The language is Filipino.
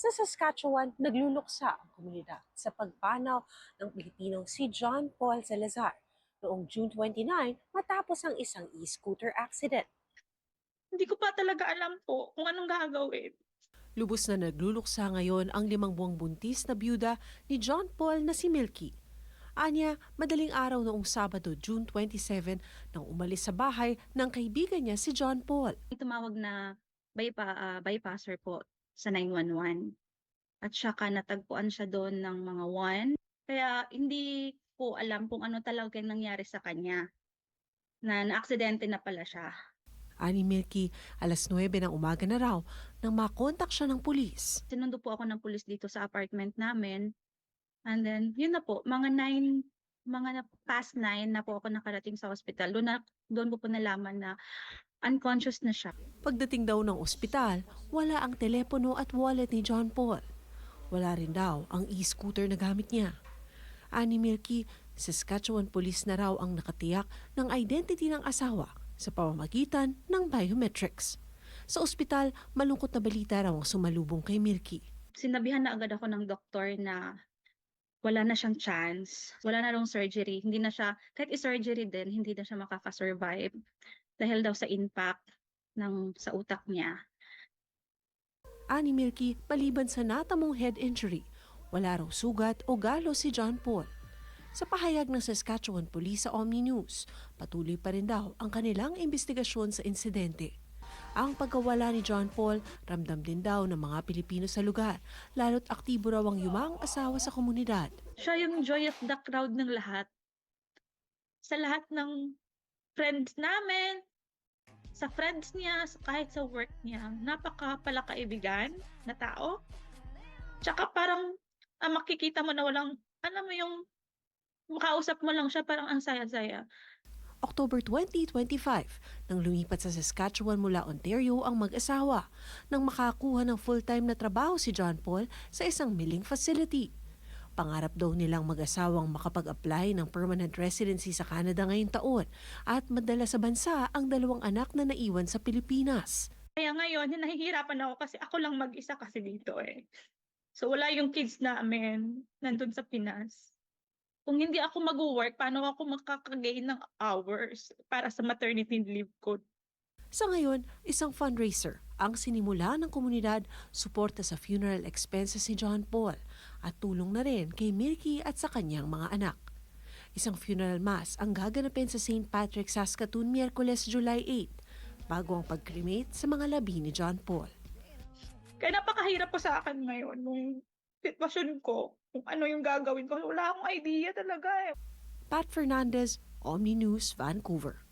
Sa Saskatchewan, nagluluksa ang komunidad sa pagpanaw ng Pilipinong si John Paul Salazar noong June 29 matapos ang isang e-scooter accident. Hindi ko pa talaga alam po kung anong gagawin. Lubos na nagluluksa ngayon ang 5 buwang buntis na byuda ni John Paul na si Milky. Anya, madaling araw noong Sabado, June 27, nang umalis sa bahay ng kaibigan niya si John Paul. May tumawag na bypasser po sa 911 at saka natagpuan siya doon ng mga 1. Kaya hindi ko alam kung ano talaga yung nangyari sa kanya, na naaksidente na pala siya. Ani Milky, alas 9 ng umaga na raw nang makontak siya ng pulis. Sinundo po ako ng pulis dito sa apartment namin. And then, yun na po, past 9 na po ako nakarating sa hospital. Doon ko po nalaman na unconscious na siya. Pagdating daw ng ospital, wala ang telepono at wallet ni John Paul. Wala rin daw ang e-scooter na gamit niya. Ani Milky, Saskatchewan Police na raw ang nakatiyak ng identity ng asawa sa pamamagitan ng biometrics. Sa ospital, malungkot na balita raw ang sumalubong kay Milky. Sinabihan na agad ako ng doktor na wala na siyang chance, wala na raw surgery, hindi na siya, kahit i-surgery din, hindi na siya makakasurvive dahil daw sa impact sa utak niya. Ani Milky, maliban sa natamong head injury, wala raw sugat o galo si John Paul. Sa pahayag ng Saskatchewan Police sa Omni News, patuloy pa rin daw ang kanilang investigasyon sa insidente. Ang pagkawala ni John Paul, ramdam din daw ng mga Pilipino sa lugar, lalo't aktibo raw ang yumaong asawa sa komunidad. Siya yung joy of the crowd ng lahat. Sa lahat ng friends namin, sa friends niya, kahit sa work niya, napakapalakaibigan na tao. Tsaka parang makikita mo na walang, alam mo yung makausap mo lang siya, parang ang saya-saya. October 2025, nang lumipat sa Saskatchewan mula Ontario ang mag-asawa, nang makakuha ng full-time na trabaho si John Paul sa isang milling facility. Pangarap daw nilang mag-asawang makapag-apply ng permanent residency sa Canada ngayong taon at madala sa bansa ang 2 anak na naiwan sa Pilipinas. Kaya ngayon, nahihirapan ako kasi ako lang mag-isa kasi dito eh. So wala yung kids namin nandun sa Pinas. Kung hindi ako mag-work, paano ako makakagain ng hours para sa maternity leave ko? Sa ngayon, isang fundraiser ang sinimula ng komunidad suporta sa funeral expenses ni John Paul at tulong na rin kay Milky at sa kanyang mga anak. Isang funeral mass ang gaganapin sa St. Patrick's, Saskatoon, Miyerkules, July 8, bago ang pag-cremate sa mga labi ni John Paul. Kaya napakahirap po sa akin ngayon nung sitwasyon ko, kung ano yung gagawin ko. Wala akong idea talaga eh. Pat Fernandez, Omni News, Vancouver.